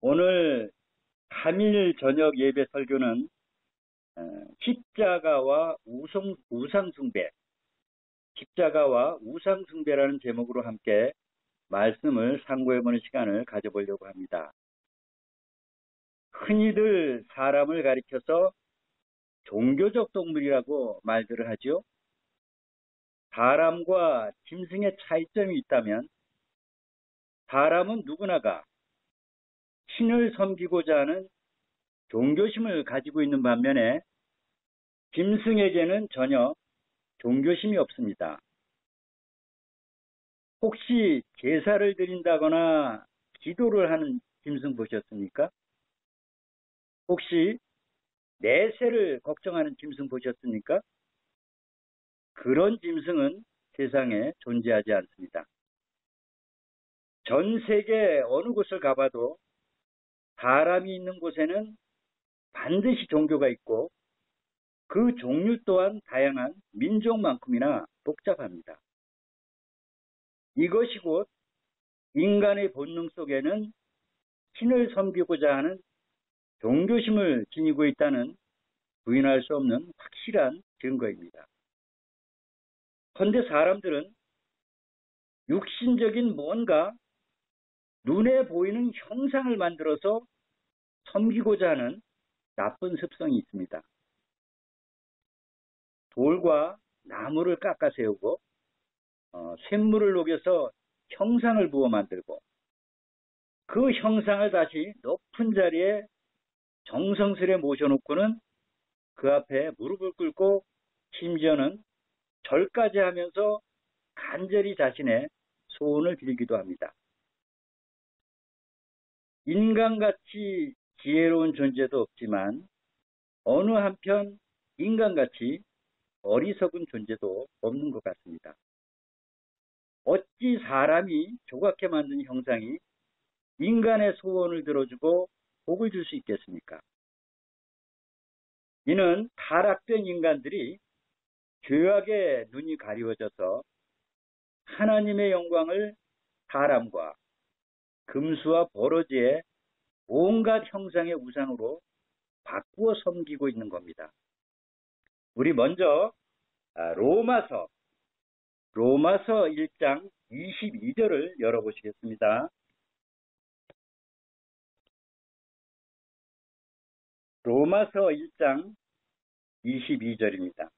오늘 3일 저녁 예배 설교는 십자가와 우상숭배, 십자가와 우상숭배라는 제목으로 함께 말씀을 상고해보는 시간을 가져보려고 합니다. 흔히들 사람을 가리켜서 종교적 동물이라고 말들을 하죠. 사람과 짐승의 차이점이 있다면 사람은 누구나가 신을 섬기고자 하는 종교심을 가지고 있는 반면에 짐승에게는 전혀 종교심이 없습니다. 혹시 제사를 드린다거나 기도를 하는 짐승 보셨습니까? 혹시 내세를 걱정하는 짐승 보셨습니까? 그런 짐승은 세상에 존재하지 않습니다. 전 세계 어느 곳을 가봐도 사람이 있는 곳에는 반드시 종교가 있고 그 종류 또한 다양한 민족만큼이나 복잡합니다. 이것이 곧 인간의 본능 속에는 신을 섬기고자 하는 종교심을 지니고 있다는 부인할 수 없는 확실한 증거입니다. 그런데 사람들은 육신적인 뭔가 눈에 보이는 형상을 만들어서 섬기고자 하는 나쁜 습성이 있습니다. 돌과 나무를 깎아 세우고 쇳물을 녹여서 형상을 부어 만들고 그 형상을 다시 높은 자리에 정성스레 모셔놓고는 그 앞에 무릎을 꿇고 심지어는 절까지 하면서 간절히 자신의 소원을 빌기도 합니다. 인간같이 지혜로운 존재도 없지만 어느 한편 인간같이 어리석은 존재도 없는 것 같습니다. 어찌 사람이 조각해 만든 형상이 인간의 소원을 들어주고 복을 줄 수 있겠습니까? 이는 타락된 인간들이 죄악의 눈이 가리워져서 하나님의 영광을 사람과 금수와 버러지의 온갖 형상의 우상으로 바꾸어 섬기고 있는 겁니다. 우리 먼저 로마서 1장 22절을 열어보시겠습니다. 로마서 1장 22절입니다.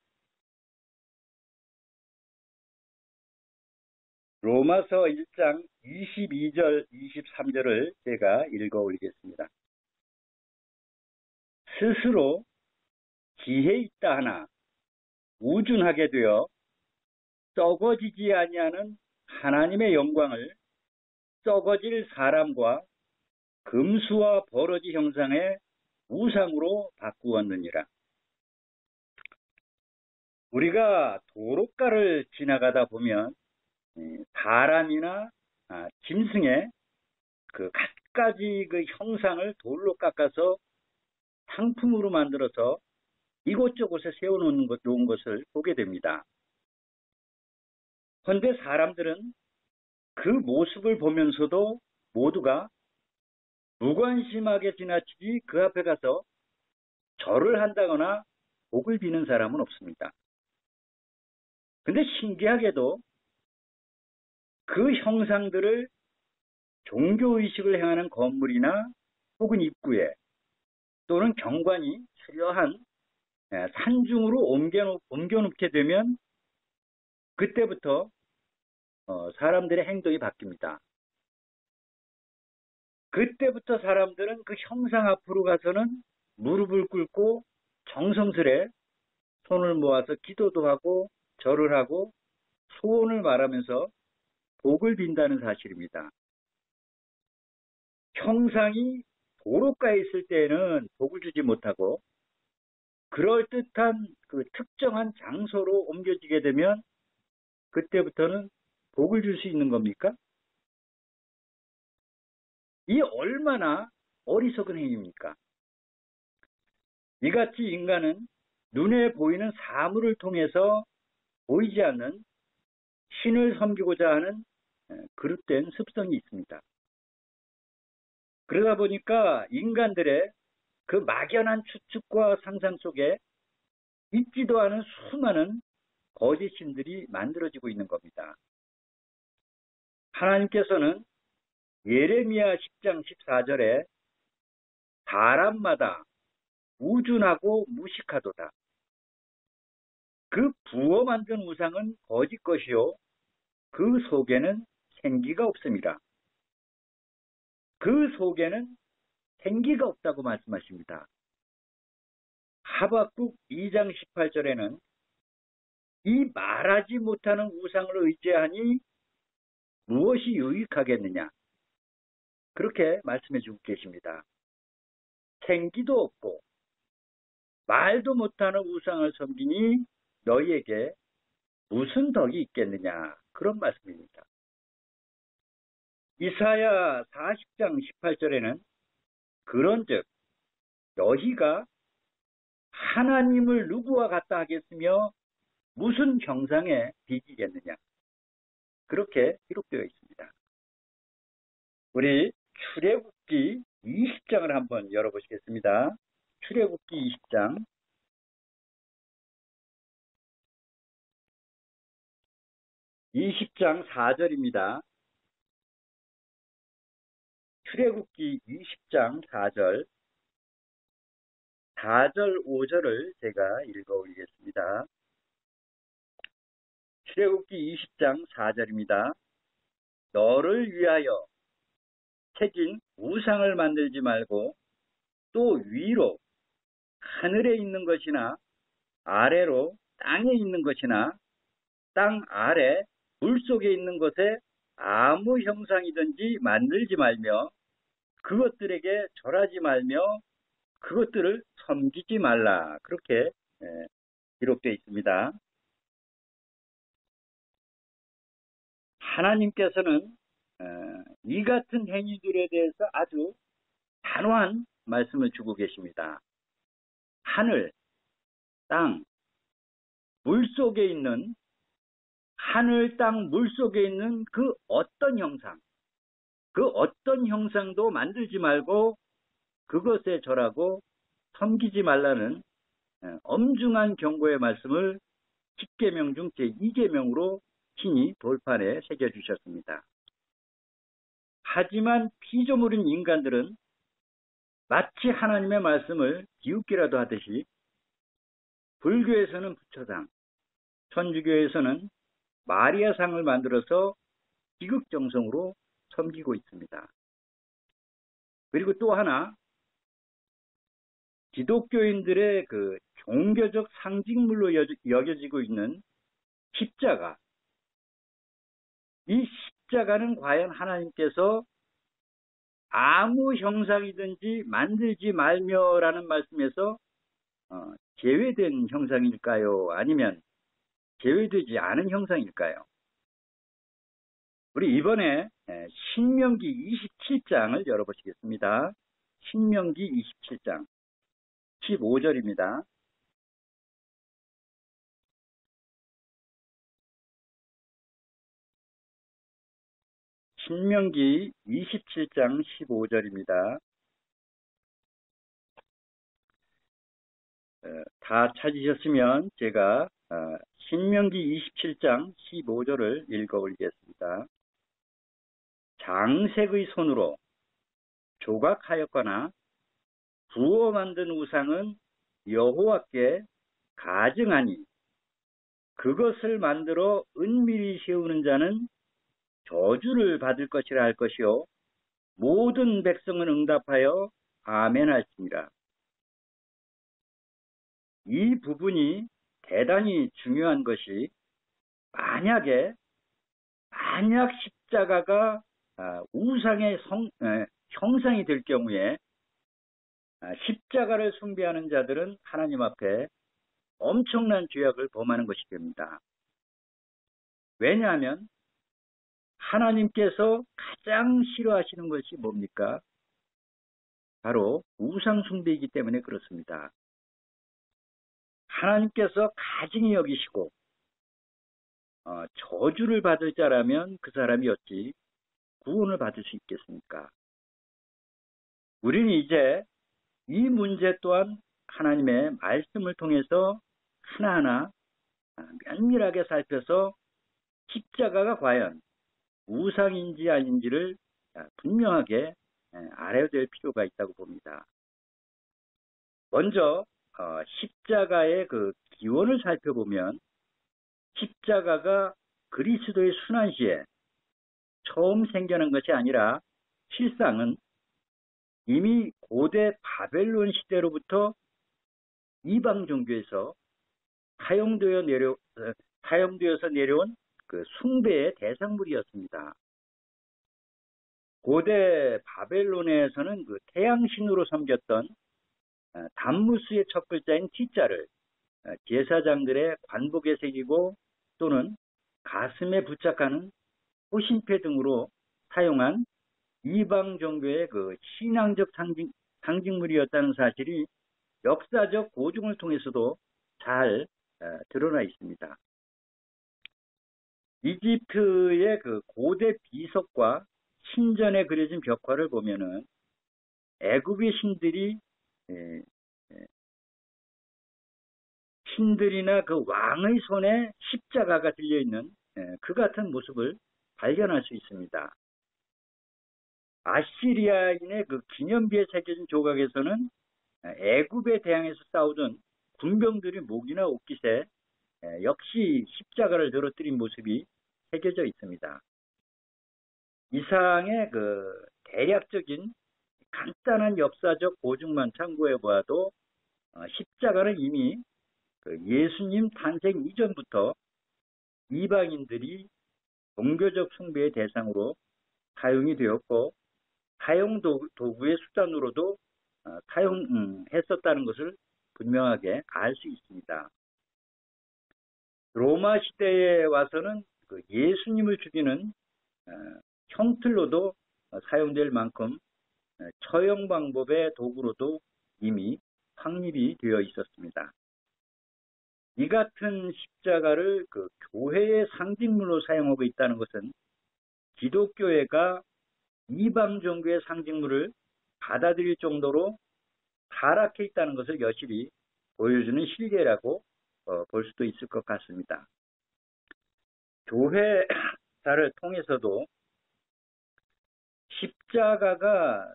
로마서 1장 22절, 23절을 제가 읽어 올리겠습니다. 스스로 지혜 있다 하나 우준하게 되어 썩어지지 아니하는 하나님의 영광을 썩어질 사람과 금수와 버러지 형상의 우상으로 바꾸었느니라. 우리가 도로가를 지나가다 보면 사람이나 짐승의 그 갖가지 그 형상을 돌로 깎아서 상품으로 만들어서 이곳저곳에 세워놓은 것을 보게 됩니다. 그런데 사람들은 그 모습을 보면서도 모두가 무관심하게 지나치지 그 앞에 가서 절을 한다거나 복을 비는 사람은 없습니다. 근데 신기하게도 그 형상들을 종교의식을 행하는 건물이나 혹은 입구에 또는 경관이 수려한 산중으로 옮겨놓게 되면 그때부터 사람들의 행동이 바뀝니다. 그때부터 사람들은 그 형상 앞으로 가서는 무릎을 꿇고 정성스레 손을 모아서 기도도 하고 절을 하고 소원을 말하면서 복을 빈다는 사실입니다. 형상이 도로가에 있을 때에는 복을 주지 못하고 그럴듯한 그 특정한 장소로 옮겨지게 되면 그때부터는 복을 줄 수 있는 겁니까? 이 얼마나 어리석은 행위입니까? 이같이 인간은 눈에 보이는 사물을 통해서 보이지 않는 신을 섬기고자 하는 그릇된 습성이 있습니다. 그러다 보니까 인간들의 그 막연한 추측과 상상 속에 있지도 않은 수많은 거짓 신들이 만들어지고 있는 겁니다. 하나님께서는 예레미야 10장 14절에 사람마다 우준하고 무식하도다. 그 부어 만든 우상은 거짓 것이요 그 속에는 생기가 없습니다. 그 속에는 생기가 없다고 말씀하십니다. 하박국 2장 18절에는 이 말하지 못하는 우상을 의지하니 무엇이 유익하겠느냐? 그렇게 말씀해 주고 계십니다. 생기도 없고 말도 못하는 우상을 섬기니 너희에게 무슨 덕이 있겠느냐? 그런 말씀입니다. 이사야 40장 18절에는 그런즉 너희가 하나님을 누구와 같다 하겠으며 무슨 형상에 비기겠느냐? 그렇게 기록되어 있습니다. 우리 출애굽기 20장을 한번 열어보시겠습니다. 출애굽기 20장 20장 4절입니다. 출애굽기 20장 4절 4절 5절을 제가 읽어 올리겠습니다. 출애굽기 20장 4절입니다. 너를 위하여 새긴 우상을 만들지 말고 또 위로 하늘에 있는 것이나 아래로 땅에 있는 것이나 땅 아래 물속에 있는 것에 아무 형상이든지 만들지 말며 그것들에게 절하지 말며 그것들을 섬기지 말라. 그렇게 기록되어 있습니다. 하나님께서는 이 같은 행위들에 대해서 아주 단호한 말씀을 주고 계십니다. 하늘, 땅, 물속에 있는 하늘, 땅, 물속에 있는 그 어떤 형상, 그 어떤 형상도 만들지 말고 그것에 절하고 섬기지 말라는 엄중한 경고의 말씀을 10계명 중 제2계명으로 친히 돌판에 새겨주셨습니다. 하지만 피조물인 인간들은 마치 하나님의 말씀을 비웃기라도 하듯이 불교에서는 부처상, 천주교에서는 마리아상을 만들어서 비극정성으로 섬기고 있습니다. 그리고 또 하나 기독교인들의 그 종교적 상징물로 여겨지고 있는 십자가, 이 십자가는 과연 하나님께서 아무 형상이든지 만들지 말며라는 말씀에서 제외된 형상일까요? 아니면 제외되지 않은 형상일까요? 우리 이번에 신명기 27장을 열어보시겠습니다. 신명기 27장 15절입니다. 신명기 27장 15절입니다. 다 찾으셨으면 제가 신명기 27장 15절을 읽어 올리겠습니다. 장색의 손으로 조각하였거나 부어 만든 우상은 여호와께 가증하니 그것을 만들어 은밀히 세우는 자는 저주를 받을 것이라 할 것이요 모든 백성은 응답하여 아멘 할지니라. 이 부분이 대단히 중요한 것이 만약 십자가가 우상의 형상이 될 경우에 십자가를 숭배하는 자들은 하나님 앞에 엄청난 죄악을 범하는 것이 됩니다. 왜냐하면 하나님께서 가장 싫어하시는 것이 뭡니까? 바로 우상 숭배이기 때문에 그렇습니다. 하나님께서 가증히 여기시고 저주를 받을 자라면 그 사람이 어찌 구원을 받을 수 있겠습니까? 우리는 이제 이 문제 또한 하나님의 말씀을 통해서 하나하나 면밀하게 살펴서 십자가가 과연 우상인지 아닌지를 분명하게 알아야 될 필요가 있다고 봅니다. 먼저 십자가의 그 기원을 살펴보면 십자가가 그리스도의 순환 시에 처음 생겨난 것이 아니라 실상은 이미 고대 바벨론 시대로부터 이방 종교에서 사용되어서 내려온 그 숭배의 대상물이었습니다. 고대 바벨론에서는 그 태양신으로 섬겼던 담무스의 첫 글자인 T자를 제사장들의 관복에 새기고 또는 가슴에 부착하는 호신패 등으로 사용한 이방 종교의 그 신앙적 상징물이었다는 사실이 역사적 고증을 통해서도 잘 드러나 있습니다. 이집트의 그 고대 비석과 신전에 그려진 벽화를 보면은 애굽의 신들이나 그 왕의 손에 십자가가 들려 있는 그 같은 모습을 발견할 수 있습니다. 아시리아인의 그 기념비에 새겨진 조각에서는 애굽에 대항해서 싸우던 군병들이 목이나 옷깃에 역시 십자가를 늘어뜨린 모습이 새겨져 있습니다. 이상의 그 대략적인 간단한 역사적 고증만 참고해 보아도 십자가는 이미 그 예수님 탄생 이전부터 이방인들이 종교적 숭배의 대상으로 사용이 되었고 사용 도구의 수단으로도 사용했었다는 것을 분명하게 알 수 있습니다. 로마 시대에 와서는 그 예수님을 죽이는 형틀로도 사용될 만큼 처형 방법의 도구로도 이미 확립이 되어 있었습니다. 이 같은 십자가를 그 교회의 상징물로 사용하고 있다는 것은 기독교회가 이방 종교의 상징물을 받아들일 정도로 타락해 있다는 것을 여실히 보여주는 실계라고 볼 수도 있을 것 같습니다. 교회사를 통해서도 십자가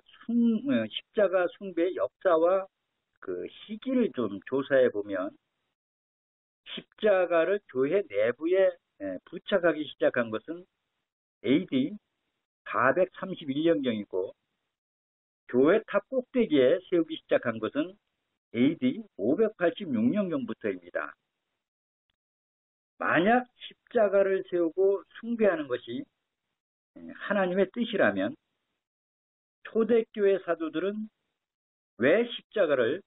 숭배의 역사와 그 시기를 좀 조사해 보면 십자가를 교회 내부에 부착하기 시작한 것은 AD 431년경이고 교회 탑 꼭대기에 세우기 시작한 것은 AD 586년경부터입니다. 만약 십자가를 세우고 숭배하는 것이 하나님의 뜻이라면 초대교회 사도들은 왜 십자가를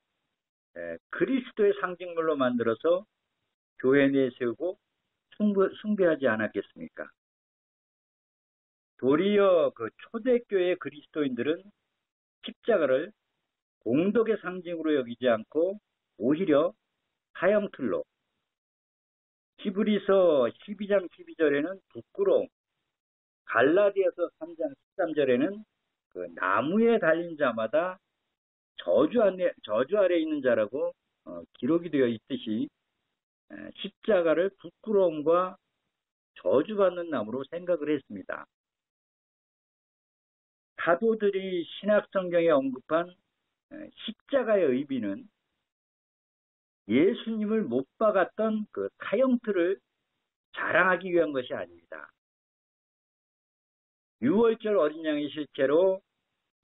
그리스도의 상징물로 만들어서 교회 내에 세우고 숭배하지 않았겠습니까? 도리어 그 초대교회 그리스도인들은 십자가를 공덕의 상징으로 여기지 않고 오히려 사형틀로 히브리서 12장 12절에는 부끄러움, 갈라디아서 3장 13절에는 그 나무에 달린 자마다 저주 아래 있는 자라고 기록이 되어 있듯이 십자가를 부끄러움과 저주받는 나무로 생각을 했습니다. 사도들이 신약성경에 언급한 십자가의 의미는 예수님을 못 박았던 그 사형틀을 자랑하기 위한 것이 아닙니다. 유월절 어린 양의 실체로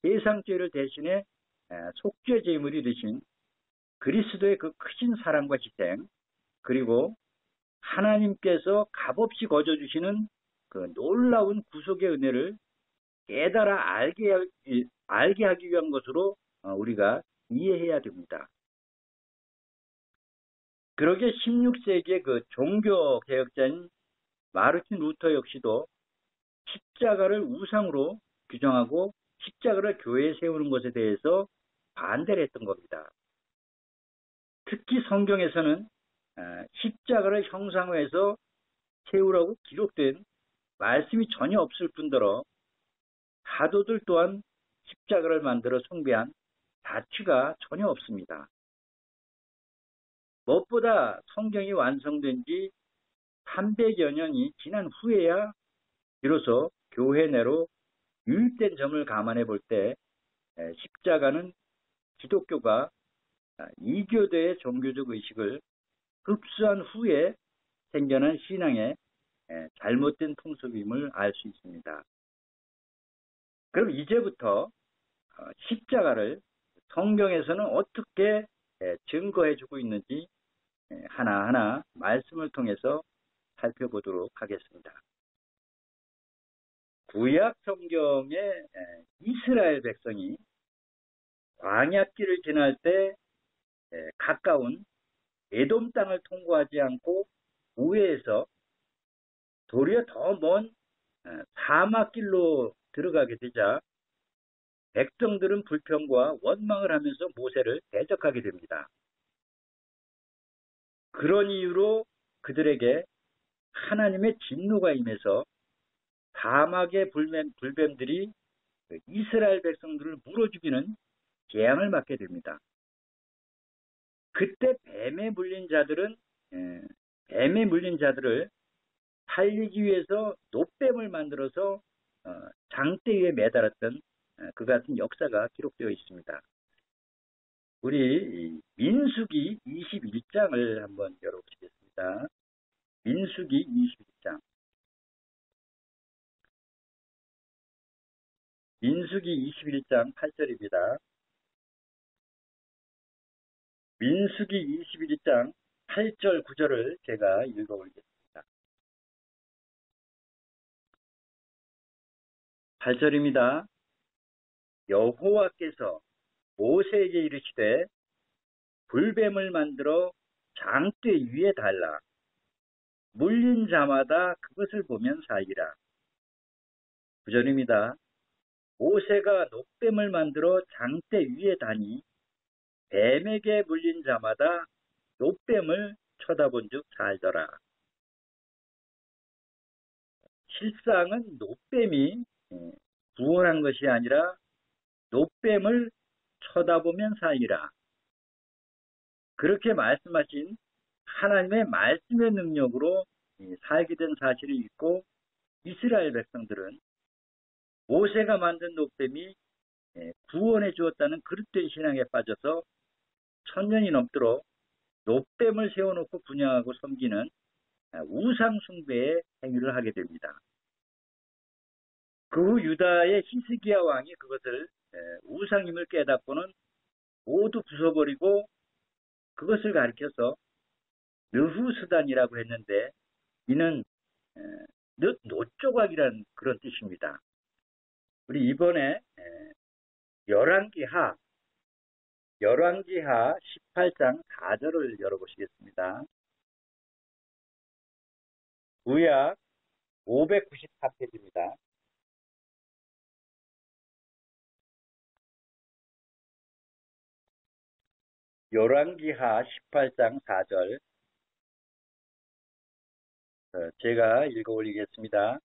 세상 죄를 대신해 속죄 제물이 되신 그리스도의 그 크신 사랑과 희생, 그리고 하나님께서 값없이 거저주시는 그 놀라운 구속의 은혜를 깨달아 알게 하기 위한 것으로 우리가 이해해야 됩니다. 그러게 16세기의 그 종교 개혁자인 마르틴 루터 역시도 십자가를 우상으로 규정하고 십자가를 교회에 세우는 것에 대해서 반대를 했던 겁니다. 특히 성경에서는 십자가를 형상화해서 세우라고 기록된 말씀이 전혀 없을 뿐더러 사도들 또한 십자가를 만들어 숭배한 다큐가 전혀 없습니다. 무엇보다 성경이 완성된 지 300여 년이 지난 후에야 비로소 교회 내로 유입된 점을 감안해 볼 때 십자가는 기독교가 이교도의 종교적 의식을 흡수한 후에 생겨난 신앙의 잘못된 통속임을 알 수 있습니다. 그럼 이제부터 십자가를 성경에서는 어떻게 증거해주고 있는지 하나하나 말씀을 통해서 살펴보도록 하겠습니다. 구약 성경의 이스라엘 백성이 광야길을 지날 때 가까운 에돔 땅을 통과하지 않고 우회해서 도리어 더 먼 사막길로 들어가게 되자 백성들은 불평과 원망을 하면서 모세를 대적하게 됩니다. 그런 이유로 그들에게 하나님의 진노가 임해서 사막의 불뱀들이 이스라엘 백성들을 물어 죽이는 재앙을 맞게 됩니다. 그때 뱀에 물린 자들을 살리기 위해서 놋뱀을 만들어서 장대 위에 매달았던 그 같은 역사가 기록되어 있습니다. 우리 민수기 21장을 한번 열어보시겠습니다. 민수기 21장. 민수기 21장 8절입니다. 민수기 21장 8절 9절을 제가 읽어보겠습니다. 8절입니다. 여호와께서 모세에게 이르시되 불뱀을 만들어 장대 위에 달라 물린 자마다 그것을 보면 살리라. 9절입니다. 모세가 놋뱀을 만들어 장대 위에 다니 뱀에게 물린 자마다 놋뱀을 쳐다본 즉 살더라. 실상은 놋뱀이 구원한 것이 아니라 놋뱀을 쳐다보면 살리라. 그렇게 말씀하신 하나님의 말씀의 능력으로 살게 된 사실을 잊고 이스라엘 백성들은 모세가 만든 놋뱀이 구원해 주었다는 그릇된 신앙에 빠져서 1000년이 넘도록 놋뱀을 세워놓고 분양하고 섬기는 우상 숭배의 행위를 하게 됩니다. 그 후 유다의 히스기야 왕이 그것을 우상임을 깨닫고는 모두 부숴버리고 그것을 가리켜서 느후스단이라고 했는데 이는 놋조각이라는 그런 뜻입니다. 우리 이번에 열왕기하 18장 4절을 열어보시겠습니다. 구약 594페이지입니다. 열왕기하 18장 4절 제가 읽어 올리겠습니다.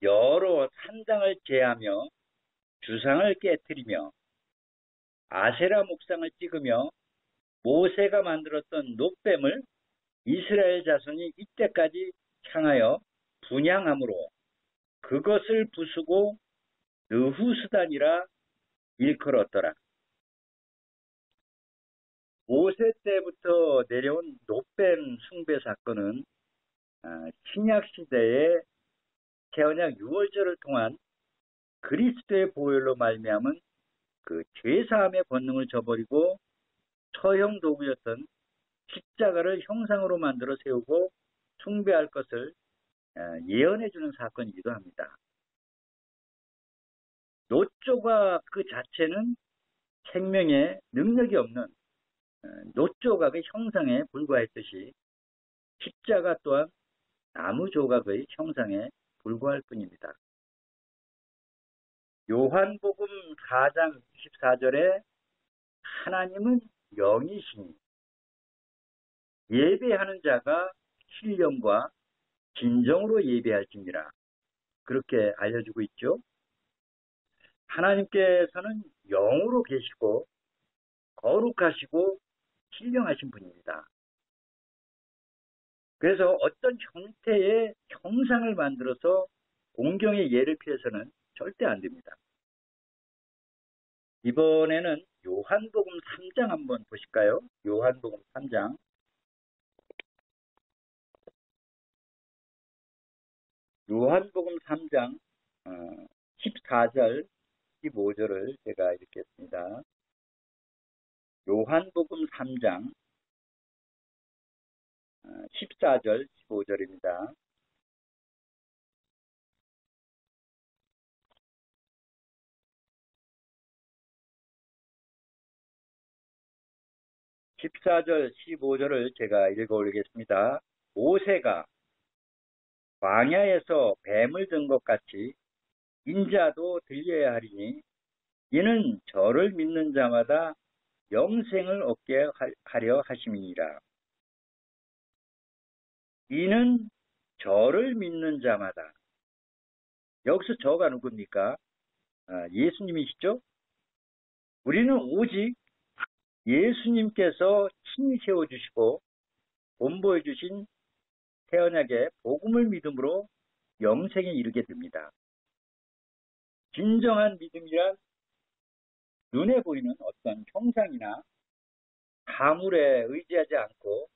여러 산당을 제하며 주상을 깨뜨리며 아세라 목상을 찍으며 모세가 만들었던 놋뱀을 이스라엘 자손이 이때까지 향하여 분향함으로 그것을 부수고 느후스단이라 일컬었더라. 모세 때부터 내려온 놋뱀 숭배 사건은 신약 시대에 개언약 유월절을 통한 그리스도의 보혈로 말미암은 그 죄사함의 권능을 저버리고 처형 도구였던 십자가를 형상으로 만들어 세우고 숭배할 것을 예언해 주는 사건이기도 합니다. 놋조각 그 자체는 생명에 능력이 없는 놋조각의 형상에 불과했듯이 십자가 또한 나무 조각의 형상에 불과할 뿐입니다. 요한복음 4장 24절에 하나님은 영이시니 예배하는 자가 신령과 진정으로 예배할지니라 그렇게 알려주고 있죠. 하나님께서는 영으로 계시고 거룩하시고 신령하신 분입니다. 그래서 어떤 형태의 형상을 만들어서 공경의 예를 피해서는 절대 안 됩니다. 이번에는 요한복음 3장 한번 보실까요? 요한복음 3장. 요한복음 3장 14절, 15절을 제가 읽겠습니다. 요한복음 3장 14절, 15절입니다. (14절) 15절을 제가 읽어 올리겠습니다. 모세가 광야에서 뱀을 든 것 같이 인자도 들려야 하리니 이는 저를 믿는 자마다 영생을 얻게 하려 하심이니라. 이는 저를 믿는 자마다. 여기서 저가 누굽니까? 예수님이시죠? 우리는 오직 예수님께서 친히 세워주시고 본보여 주신 새 언약의 복음을 믿음으로 영생에 이르게 됩니다. 진정한 믿음이란 눈에 보이는 어떤 형상이나 사물에 의지하지 않고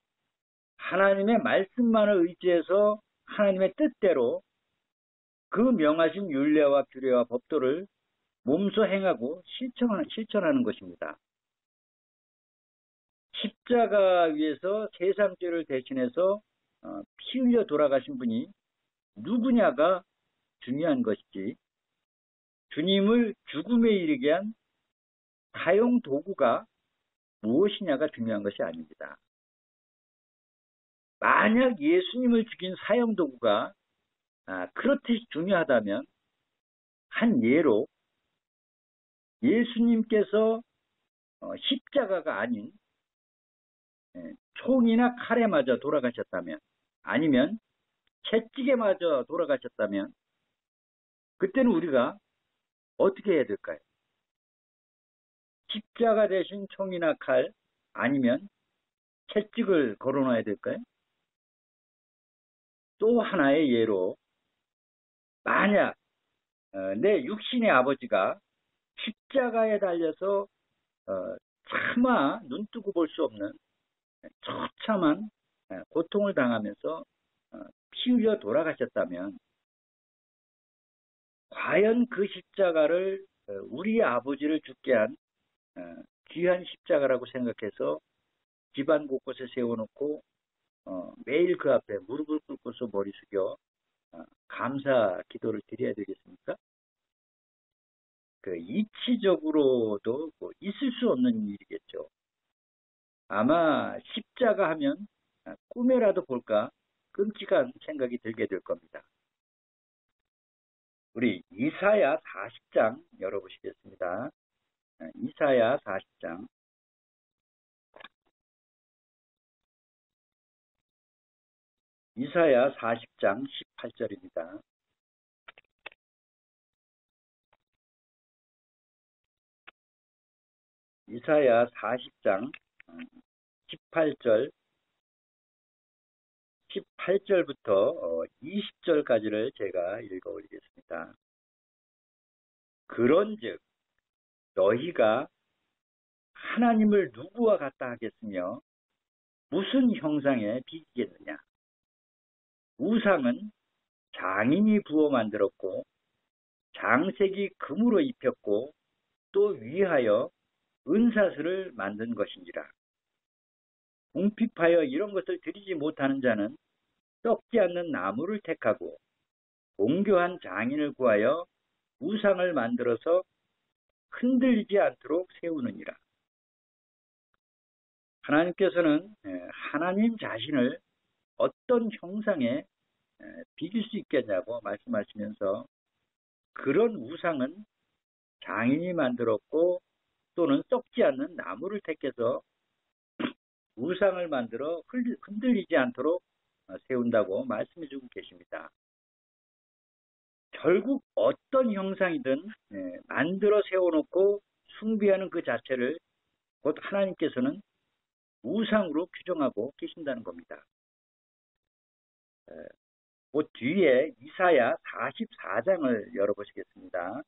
하나님의 말씀만을 의지해서 하나님의 뜻대로 그 명하신 율례와 규례와 법도를 몸소 행하고 실천하는 것입니다. 십자가 위에서 세상 죄를 대신해서 피 흘려 돌아가신 분이 누구냐가 중요한 것이지, 주님을 죽음에 이르게 한 사용 도구가 무엇이냐가 중요한 것이 아닙니다. 만약 예수님을 죽인 사용 도구가 그렇듯이 중요하다면 한 예로 예수님께서 십자가가 아닌 총이나 칼에 맞아 돌아가셨다면, 아니면 채찍에 맞아 돌아가셨다면, 그때는 우리가 어떻게 해야 될까요? 십자가 대신 총이나 칼, 아니면 채찍을 걸어놔야 될까요? 또 하나의 예로, 만약 내 육신의 아버지가 십자가에 달려서 차마 눈뜨고 볼 수 없는 처참한 고통을 당하면서 피 흘려 돌아가셨다면, 과연 그 십자가를 우리 아버지를 죽게 한 귀한 십자가라고 생각해서 집안 곳곳에 세워놓고 매일 그 앞에 무릎을 꿇고서 머리 숙여 감사 기도를 드려야 되겠습니까? 그 이치적으로도 있을 수 없는 일이겠죠. 아마 십자가 하면 꿈에라도 볼까 끔찍한 생각이 들게 될 겁니다. 우리 이사야 40장 열어보시겠습니다. 이사야 40장. 이사야 40장 18절입니다. 이사야 40장 18절, 18절부터 20절까지를 제가 읽어 올리겠습니다. 그런즉 너희가 하나님을 누구와 같다 하겠으며 무슨 형상에 비기겠느냐? 우상은 장인이 부어 만들었고 장색이 금으로 입혔고 또 위하여 은사슬을 만든 것인지라. 궁핍하여 이런 것을 드리지 못하는 자는 썩지 않는 나무를 택하고 공교한 장인을 구하여 우상을 만들어서 흔들리지 않도록 세우느니라. 하나님께서는 하나님 자신을 어떤 형상에 비길 수 있겠냐고 말씀하시면서, 그런 우상은 장인이 만들었고 또는 썩지 않는 나무를 택해서 우상을 만들어 흔들리지 않도록 세운다고 말씀해 주고 계십니다. 결국 어떤 형상이든 만들어 세워놓고 숭배하는 그 자체를 곧 하나님께서는 우상으로 규정하고 계신다는 겁니다. 그 뒤에 이사야 44장을 열어보시겠습니다.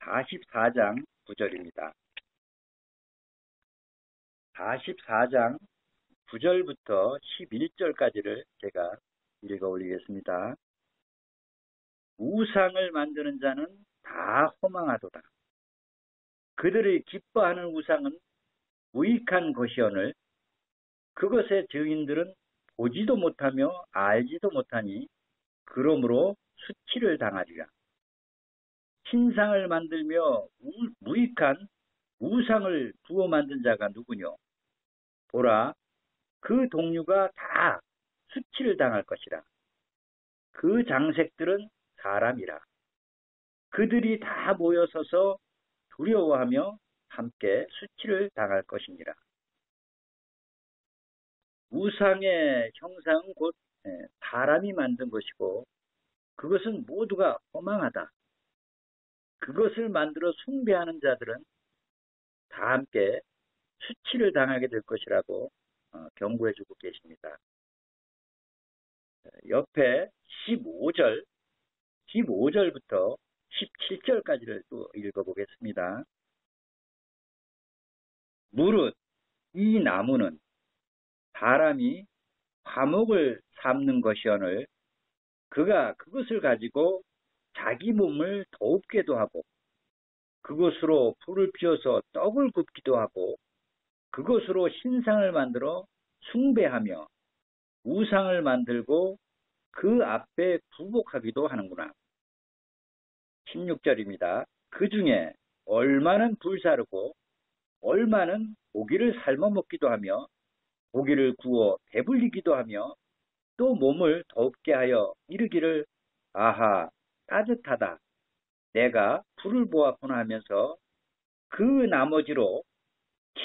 44장 9절입니다. 44장 9절부터 11절까지를 제가 읽어 올리겠습니다. 우상을 만드는 자는 다 허망하도다. 그들이 기뻐하는 우상은 무익한 것이오늘 그것의 증인들은 보지도 못하며 알지도 못하니 그러므로 수치를 당하리라. 신상을 만들며 무익한 우상을 부어 만든 자가 누구뇨? 보라, 그 동류가 다 수치를 당할 것이라. 그 장색들은 사람이라. 그들이 다 모여서서 두려워하며 함께 수치를 당할 것이니라. 우상의 형상은 곧 사람이 만든 것이고 그것은 모두가 허망하다. 그것을 만들어 숭배하는 자들은 다 함께 수치를 당하게 될 것이라고 경고해주고 계십니다. 옆에 15절부터 17절까지를 또 읽어보겠습니다. 무릇 이 나무는 사람이 화목을 삼는 것이오늘 그가 그것을 가지고 자기 몸을 더웁게도 하고 그것으로 불을 피워서 떡을 굽기도 하고 그것으로 신상을 만들어 숭배하며 우상을 만들고 그 앞에 굴복하기도 하는구나. 16절입니다. 그 중에 얼마는 불사르고 얼마는 고기를 삶아 먹기도 하며 고기를 구워 배불리기도 하며 또 몸을 더웁게 하여 이르기를 아하 따뜻하다 내가 불을 보았구나 하면서 그 나머지로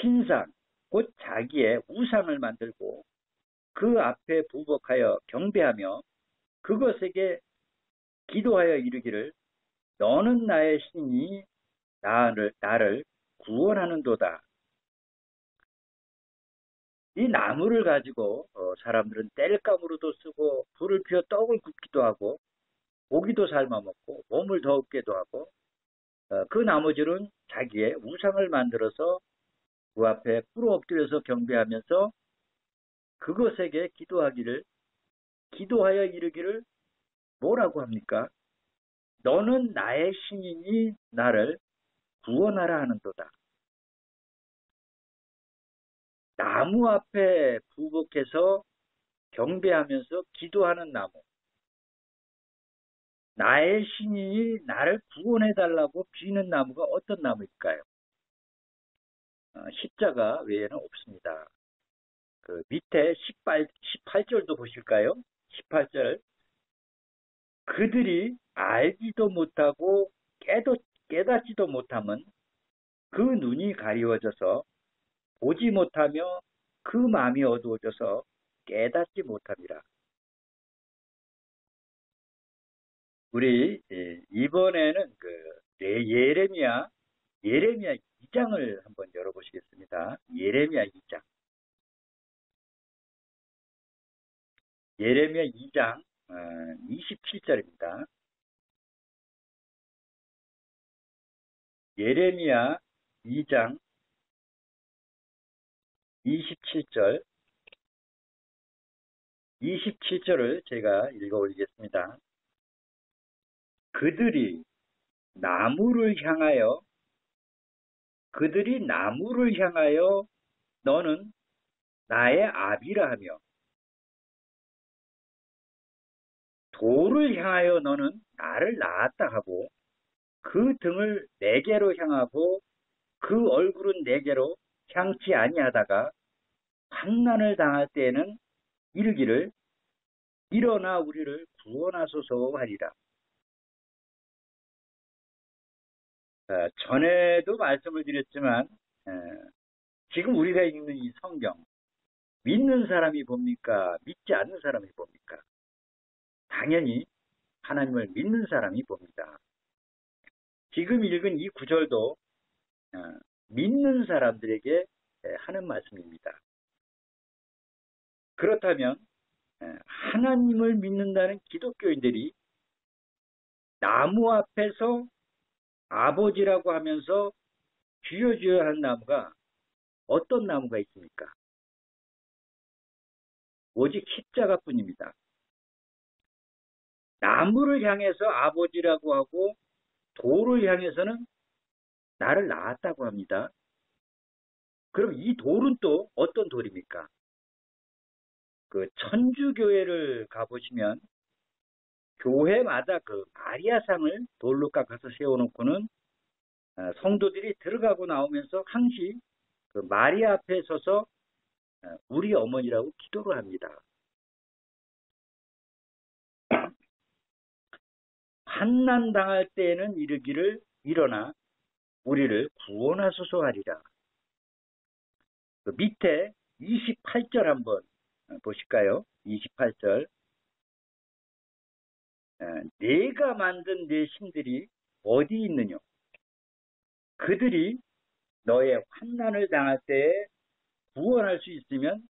신상 곧 자기의 우상을 만들고 그 앞에 부복하여 경배하며 그것에게 기도하여 이르기를 너는 나의 신이 나를 구원하는도다. 이 나무를 가지고 사람들은 땔감으로도 쓰고 불을 피워 떡을 굽기도 하고 고기도 삶아 먹고 몸을 더웁게도 하고 그 나머지는 자기의 우상을 만들어서 그 앞에 꿇어 엎드려서 경배하면서 그것에게 기도하여 이르기를 뭐라고 합니까? 너는 나의 신이니 나를 구원하라 하는도다. 나무 앞에 부복해서 경배하면서 기도하는 나무. 나의 신이 나를 구원해달라고 비는 나무가 어떤 나무일까요? 십자가 외에는 없습니다. 그 밑에 18절도 보실까요? 18절. 그들이 알지도 못하고 깨닫지도 못함은 그 눈이 가리워져서 보지 못하며 그 마음이 어두워져서 깨닫지 못함이라. 우리 이번에는 예레미야 2장을 한번 열어보시겠습니다. 예레미야 2장. 예레미야 2장 27절입니다. 예레미야 2장 27절 27절을 제가 읽어 올리겠습니다. 그들이 나무를 향하여 너는 나의 아비라 하며 돌을 향하여 너는 나를 낳았다 하고 그 등을 내게로 향하고 그 얼굴은 내게로 향치 아니하다가 환난을 당할 때에는 이르기를 일어나 우리를 구원하소서 하리라. 전에도 말씀을 드렸지만 지금 우리가 읽는 이 성경 믿는 사람이 봅니까? 믿지 않는 사람이 봅니까? 당연히 하나님을 믿는 사람이 봅니다. 지금 읽은 이 구절도 믿는 사람들에게 하는 말씀입니다. 그렇다면 하나님을 믿는다는 기독교인들이 나무 앞에서 아버지라고 하면서 쥐어쥐어 한 나무가 어떤 나무가 있습니까? 오직 십자가뿐입니다. 나무를 향해서 아버지라고 하고 돌을 향해서는 나를 낳았다고 합니다. 그럼 이 돌은 또 어떤 돌입니까? 그 천주교회를 가보시면 교회마다 그 마리아상을 돌로 깎아서 세워놓고는 성도들이 들어가고 나오면서 항시 그 마리아 앞에 서서 우리 어머니라고 기도를 합니다. 환난 당할 때에는 이르기를 일어나 우리를 구원하소서 하리라. 그 밑에 28절 한번 보실까요? 28절. 내가 만든 내 신들이 어디 있느냐? 그들이 너의 환난을 당할 때에 구원할 수 있으면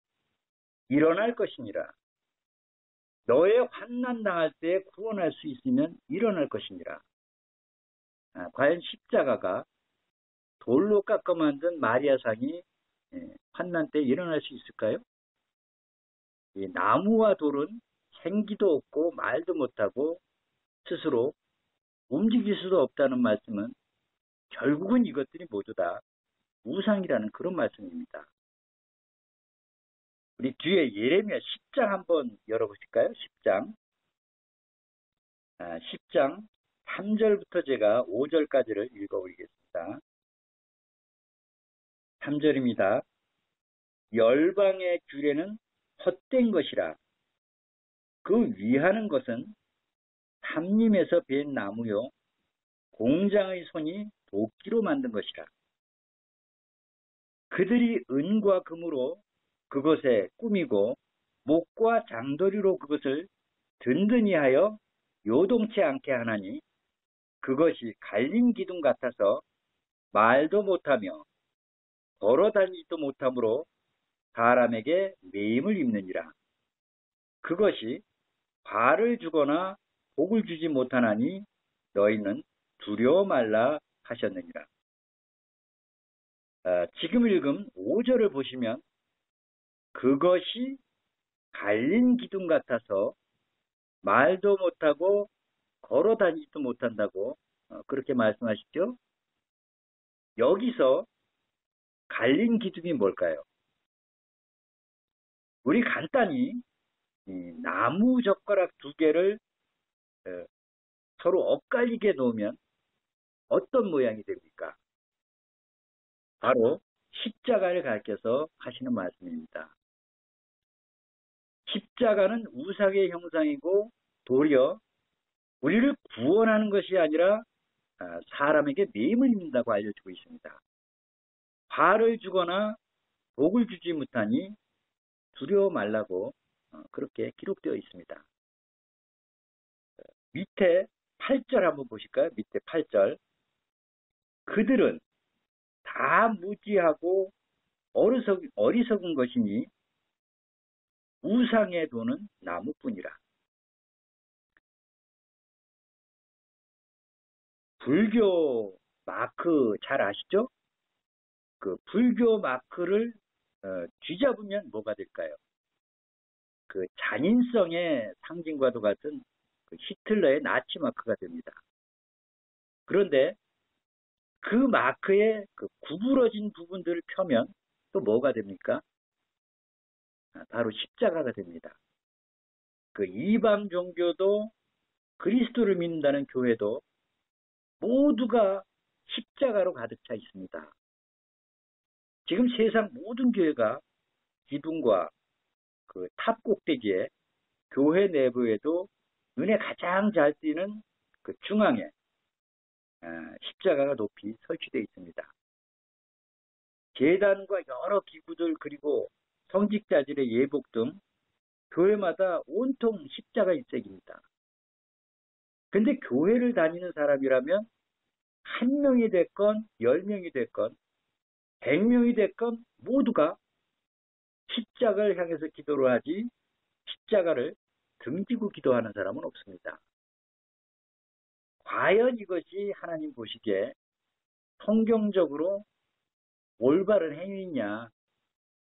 일어날 것이니라. 너의 환난 당할 때에 구원할 수 있으면 일어날 것이니라. 과연 십자가가 돌로 깎아 만든 마리아상이 환난 때 일어날 수 있을까요? 이 나무와 돌은 생기도 없고 말도 못하고 스스로 움직일 수도 없다는 말씀은 결국은 이것들이 모두 다 우상이라는 그런 말씀입니다. 우리 뒤에 예레미야 10장 한번 열어보실까요? 10장. 10장 3절부터 제가 5절까지를 읽어보겠습니다. 3절입니다. 열방의 규례는 헛된 것이라. 그 위하는 것은 삼림에서 벤 나무요 공장의 손이 도끼로 만든 것이라. 그들이 은과 금으로 그것에 꾸미고 목과 장도리로 그것을 든든히 하여 요동치 않게 하나니 그것이 갈린 기둥 같아서 말도 못하며 걸어다니지도 못하므로 사람에게 매임을 입느니라. 그것이 발을 주거나 복을 주지 못하나니 너희는 두려워 말라 하셨느니라. 지금 읽은 5절을 보시면 그것이 갈린 기둥 같아서 말도 못하고 걸어다니지도 못한다고 그렇게 말씀하시죠? 여기서 갈린 기둥이 뭘까요? 우리 간단히 나무 젓가락 두 개를 서로 엇갈리게 놓으면 어떤 모양이 됩니까? 바로 십자가를 가르쳐서 하시는 말씀입니다. 십자가는 우상의 형상이고 도리어 우리를 구원하는 것이 아니라 사람에게 매임을 입는다고 알려주고 있습니다. 발을 주거나 복을 주지 못하니 두려워 말라고 그렇게 기록되어 있습니다. 밑에 8절 한번 보실까요? 밑에 8절. 그들은 다 무지하고 어리석은 것이니 우상의 도는 나무뿐이라. 불교 마크 잘 아시죠? 그 불교 마크를 뒤잡으면 뭐가 될까요? 그 잔인성의 상징과도 같은 그 히틀러의 나치 마크가 됩니다. 그런데 그 마크의 그 구부러진 부분들을 펴면 또 뭐가 됩니까? 바로 십자가가 됩니다. 그 이방 종교도 그리스도를 믿는다는 교회도 모두가 십자가로 가득 차 있습니다. 지금 세상 모든 교회가 기둥과 그 탑 꼭대기에 교회 내부에도 눈에 가장 잘 띄는 그 중앙에 십자가가 높이 설치되어 있습니다. 제단과 여러 기구들 그리고 성직자들의 예복 등 교회마다 온통 십자가 일색입니다. 근데 교회를 다니는 사람이라면 한 명이 됐건 10명이 됐건 100명이 됐건 모두가 십자가를 향해서 기도를 하지 십자가를 등지고 기도하는 사람은 없습니다. 과연 이것이 하나님 보시기에 성경적으로 올바른 행위냐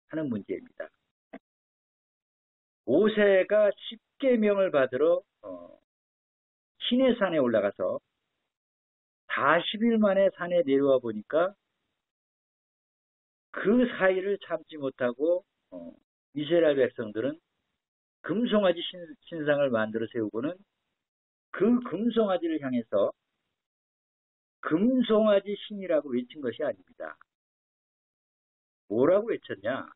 하는 문제입니다. 모세가 십계명을 받으러 시내산에 올라가서 40일 만에 산에 내려와 보니까 그 사이를 참지 못하고 이스라엘 백성들은 금송아지 신상을 만들어 세우고는 그 금송아지를 향해서 금송아지 신이라고 외친 것이 아닙니다. 뭐라고 외쳤냐?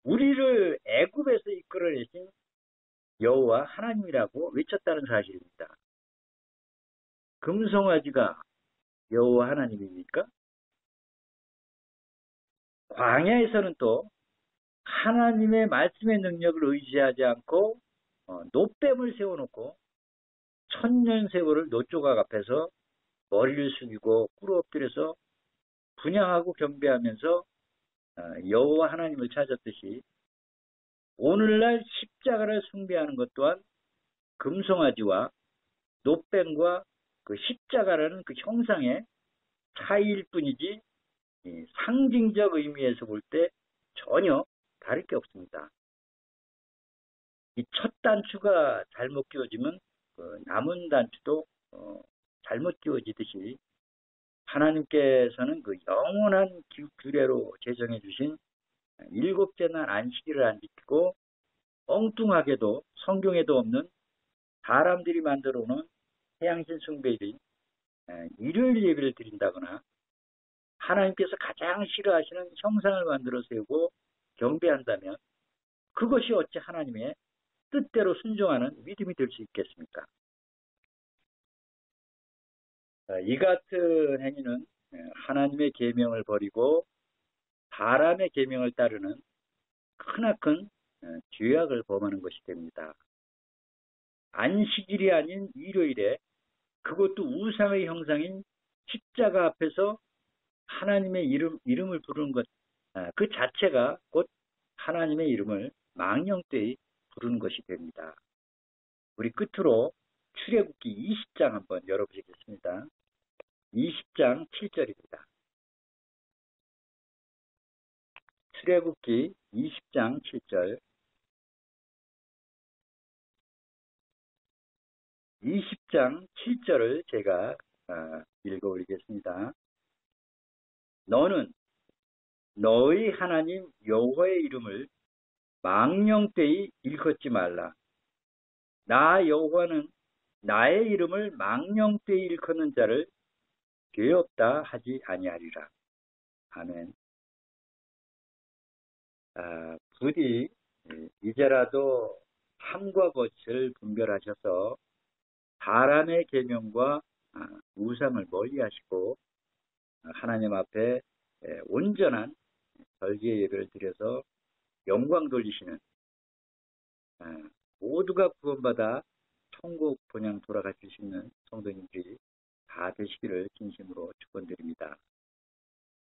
우리를 애굽에서 이끌어내신 여호와 하나님이라고 외쳤다는 사실입니다. 금송아지가 여호와 하나님입니까? 광야에서는 또 하나님의 말씀의 능력을 의지하지 않고 노뱀을 세워놓고 천년 세월을 노조각 앞에서 머리를 숙이고 꿇어 엎드려서 분향하고 경배하면서 여호와 하나님을 찾았듯이 오늘날 십자가를 숭배하는 것 또한 금송아지와 노뱀과 그 십자가라는 그 형상의 차이일 뿐이지 상징적 의미에서 볼 때 전혀 다를 게 없습니다. 이 첫 단추가 잘못 끼워지면 남은 단추도 잘못 끼워지듯이 하나님께서는 그 영원한 규례로 제정해 주신 일곱째 날 안식일을 안 지키고 엉뚱하게도 성경에도 없는 사람들이 만들어 놓은 태양신 숭배일인 일요일 예배를 드린다거나 하나님께서 가장 싫어하시는 형상을 만들어 세우고 경배한다면 그것이 어찌 하나님의 뜻대로 순종하는 믿음이 될 수 있겠습니까? 이 같은 행위는 하나님의 계명을 버리고 사람의 계명을 따르는 크나큰 죄악을 범하는 것이 됩니다. 안식일이 아닌 일요일에 그것도 우상의 형상인 십자가 앞에서 하나님의 이름을 부르는 것, 그 자체가 곧 하나님의 이름을 망령되이 부르는 것이 됩니다. 우리 끝으로 출애굽기 20장 한번 열어보시겠습니다. 20장 7절입니다. 출애굽기 20장 7절 20장 7절을 제가 읽어 올리겠습니다. 너는 너희 하나님 여호와의 이름을 망령되이 일컫지 말라. 나 여호와는 나의 이름을 망령되이 일컫는 자를 죄 없다 하지 아니하리라. 아멘. 부디 이제라도 참과 거짓을 분별하셔서 사람의 계명과 우상을 멀리하시고 하나님 앞에 온전한 절기의 예배를 드려서 영광 돌리시는 모두가 구원받아 천국 본향 돌아가실 수 있는 성도님들이 다 되시기를 진심으로 축원드립니다.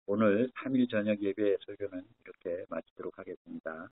오늘 3일 저녁 예배 설교는 이렇게 마치도록 하겠습니다.